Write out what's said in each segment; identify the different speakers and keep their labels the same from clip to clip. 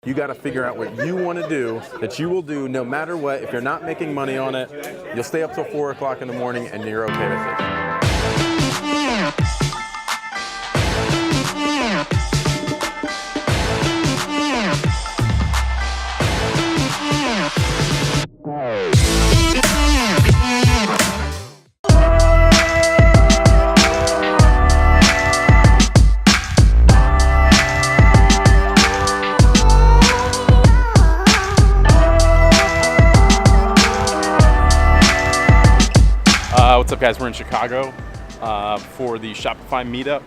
Speaker 1: You got to figure out what you want to do that you will do no matter what. If you're not making money on it, you'll stay up till 4 o'clock in the morning and you're okay with it.
Speaker 2: What's up, guys? We're in Chicago for the Shopify Meetup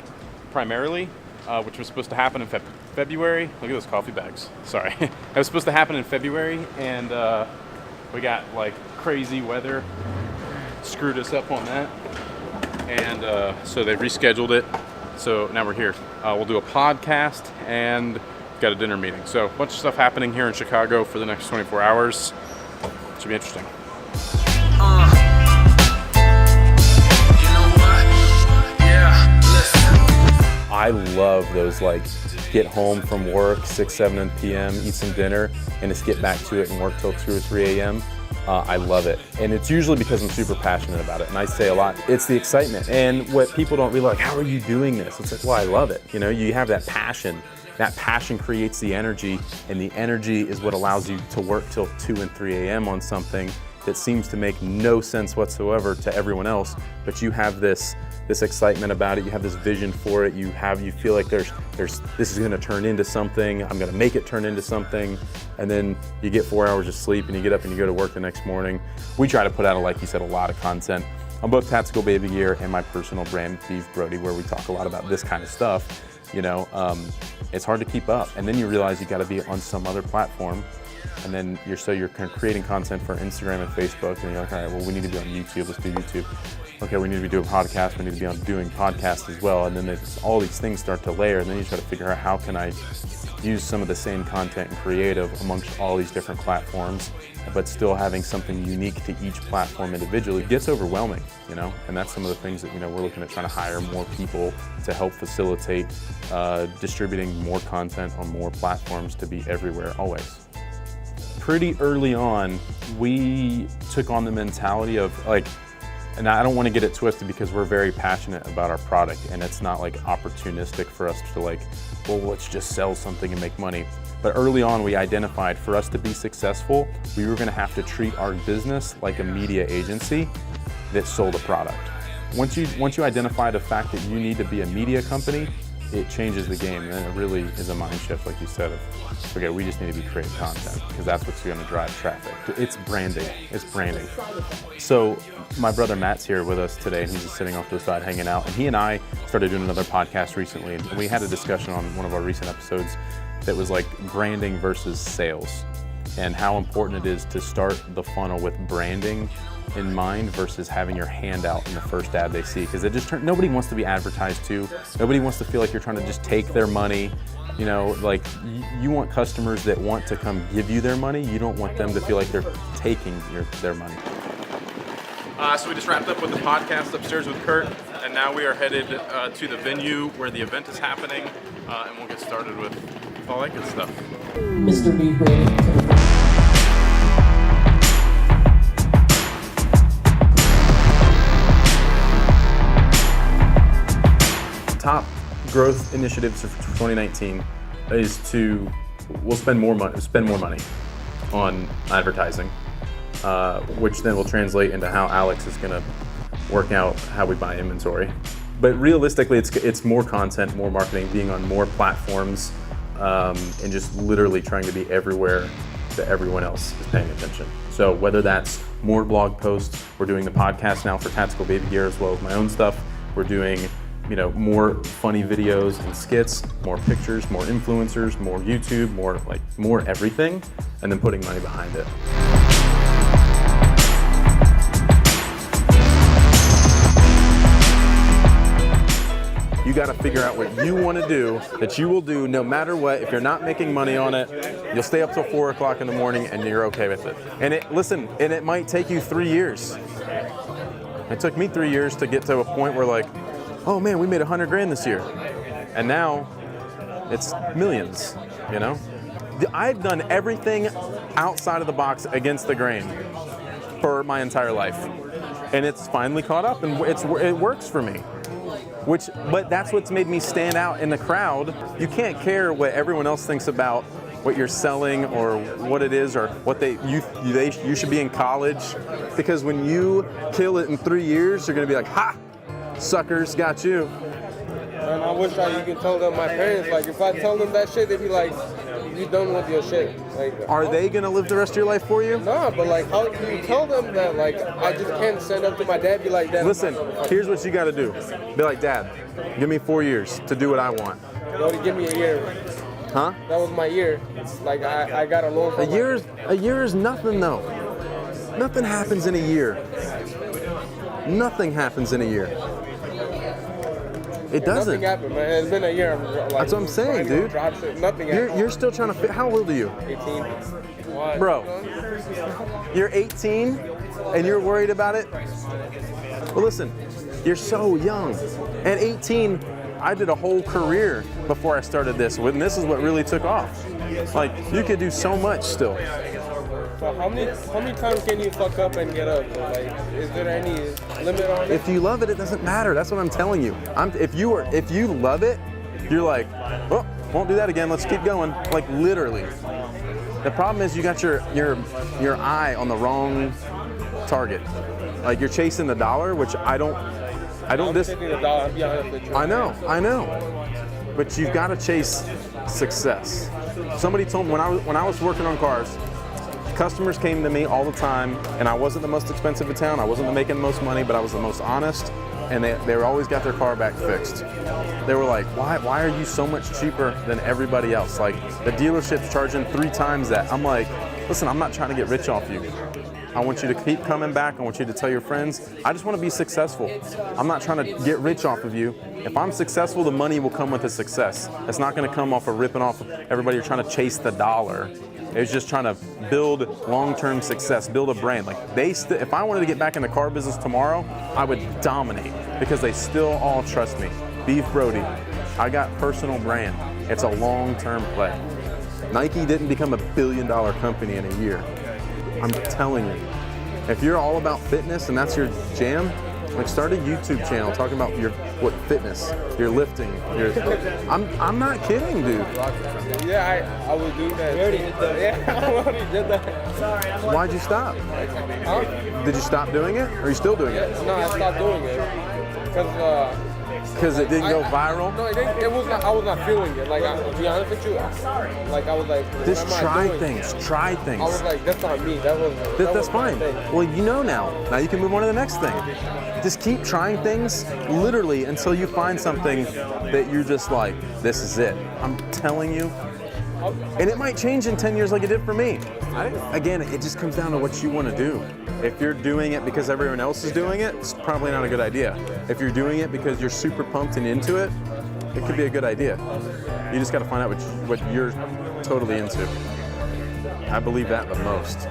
Speaker 2: primarily, which was supposed to happen in February. Look at those coffee bags. Sorry. It was supposed to happen in February, and we got like crazy weather. Screwed us up on that. And so they rescheduled it. So now we're here. We'll do a podcast and got a dinner meeting. So a bunch of stuff happening here in Chicago for the next 24 hours. Should be interesting.
Speaker 1: I love those, like, get home from work, 6, 7 p.m., eat some dinner, and just get back to it and work till 2 or 3 a.m. I love it. And it's usually because I'm super passionate about it. And I say a lot, it's the excitement. And what people don't realize, how are you doing this? It's like, well, I love it. You know, you have that passion. That passion creates the energy, and the energy is what allows you to work till 2 and 3 a.m. on something that seems to make no sense whatsoever to everyone else. But you have this excitement about it, you have this vision for it, you feel like this is gonna turn into something, I'm gonna make it turn into something, and then you get 4 hours of sleep and you get up and you go to work the next morning. We try to put out, like you said, a lot of content on both Tactical Baby Gear and my personal brand, Beav, Brodie, where we talk a lot about this kind of stuff. You know, it's hard to keep up, and then you realize you gotta be on some other platform, and then you're kind of creating content for Instagram and Facebook, and you're like, all right, well, we need to be on YouTube, let's do YouTube. Okay, we need to be doing podcasts, we need to be doing podcasts as well, and then all these things start to layer, and then you try to figure out how can I use some of the same content and creative amongst all these different platforms, but still having something unique to each platform individually. It gets overwhelming, you know, and that's some of the things that, you know, we're looking at trying to hire more people to help facilitate distributing more content on more platforms to be everywhere always. Pretty early on, we took on the mentality of, like, and I don't want to get it twisted because we're very passionate about our product, and it's not like opportunistic for us to, like, well, let's just sell something and make money. But early on, we identified for us to be successful, we were going to have to treat our business like a media agency that sold a product. Once you identify the fact that you need to be a media company, it changes the game, and it really is a mind shift, like you said, of, okay, we just need to be creating content, because that's what's going to drive traffic. It's branding. It's branding. So my brother Matt's here with us today, and he's just sitting off to the side hanging out, and he and I started doing another podcast recently, and we had a discussion on one of our recent episodes that was like branding versus sales, and how important it is to start the funnel with branding in mind versus having your hand out in the first ad they see, because nobody wants to be advertised to. Nobody wants to feel like you're trying to just take their money. You know, like, you want customers that want to come give you their money. You don't want them to feel like they're taking their money.
Speaker 2: So we just wrapped up with the podcast upstairs with Kurt, and now we are headed to the venue where the event is happening, and we'll get started with all that good stuff.
Speaker 3: Mr. B. Brady.
Speaker 1: Top growth initiatives for 2019 is we'll spend more money on advertising, which then will translate into how Alex is going to work out how we buy inventory. But realistically, it's more content, more marketing, being on more platforms, and just literally trying to be everywhere that everyone else is paying attention. So whether that's more blog posts, we're doing the podcast now for Tactical Baby Gear as well as my own stuff. We're doing, you know, more funny videos and skits, more pictures, more influencers, more YouTube, more everything, and then putting money behind it. You got to figure out what you want to do that you will do no matter what. If you're not making money on it, you'll stay up till 4 o'clock in the morning and you're okay with it. And it might take you 3 years. It took me 3 years to get to a point where, like, oh man, we made $100 grand this year. And now it's millions, you know? I've done everything outside of the box against the grain for my entire life, and it's finally caught up, and it works for me. But that's what's made me stand out in the crowd. You can't care what everyone else thinks about what you're selling or what it is or what you should be in college, because when you kill it in 3 years, you're gonna be like, ha, suckers, got you.
Speaker 4: And I wish you could tell them, my parents, like, if I tell them that shit, they'd be like, you done with your shit. Like,
Speaker 1: are they gonna live the rest of your life for you?
Speaker 4: Nah, but like, how can you tell them that, like, I just can't stand up to my dad, be like, Dad,
Speaker 1: listen, here's what you gotta do. Be like, Dad, give me 4 years to do what I want.
Speaker 4: Brody, give me a year.
Speaker 1: Huh?
Speaker 4: That was my year. Like, I got a loan for
Speaker 1: a year is nothing though. Nothing happens in a year. Nothing happens in a year. It doesn't.
Speaker 4: Nothing happened, man. It's been a year. Like,
Speaker 1: that's what I'm saying, dude.
Speaker 4: Nothing happened.
Speaker 1: You're still trying to fit. How old are you?
Speaker 4: 18. What?
Speaker 1: Bro, you're 18 and you're worried about it? Well, listen, you're so young. At 18, I did a whole career before I started this, and this is what really took off. Like, you could do so much still.
Speaker 4: So how many times can you fuck up and get up? Like, is there any limit on it?
Speaker 1: If you love it, it doesn't matter. That's what I'm telling you. If you love it, you're like, well, won't do that again. Let's keep going. Like, literally. The problem is you got your eye on the wrong target. Like, you're chasing the dollar, which I don't.
Speaker 4: I'm chasing the dollar. I'll be honest with you.
Speaker 1: I know. But you've got to chase success. Somebody told me when I was working on cars, customers came to me all the time, and I wasn't the most expensive in town. I wasn't making the most money, but I was the most honest, and they always got their car back fixed. They were like, why are you so much cheaper than everybody else? Like, the dealership's charging 3 times that. I'm like, listen, I'm not trying to get rich off you. I want you to keep coming back. I want you to tell your friends. I just want to be successful. I'm not trying to get rich off of you. If I'm successful, the money will come with the success. It's not going to come off of ripping off everybody. You're trying to chase the dollar. It's just trying to build long-term success, build a brand. Like, if I wanted to get back in the car business tomorrow, I would dominate because they still all trust me. Beav Brodie, I got personal brand. It's a long-term play. Nike didn't become $1 billion company in a year. I'm telling you, if you're all about fitness and that's your jam, like, start a YouTube channel talking about what fitness, your lifting. I'm not kidding, dude.
Speaker 4: Yeah, I would do that. We already did that. Yeah, I already did that. Sorry, I'm like,
Speaker 1: why'd you stop?
Speaker 4: Huh?
Speaker 1: Did you stop doing it, or are you still doing it?
Speaker 4: No, I stopped doing it
Speaker 1: because it didn't go viral.
Speaker 4: No, it was not. I was not feeling it. Like, to be honest with you, like, I was like,
Speaker 1: just try things. Try things.
Speaker 4: I was like, that's not me.
Speaker 1: That's fine. Well, you know now. Now you can move on to the next thing. Just keep trying things, literally, until you find something that you're just like, this is it. I'm telling you. And it might change in 10 years like it did for me. Again, it just comes down to what you want to do. If you're doing it because everyone else is doing it, it's probably not a good idea. If you're doing it because you're super pumped and into it, it could be a good idea. You just got to find out what you're totally into. I believe that the most.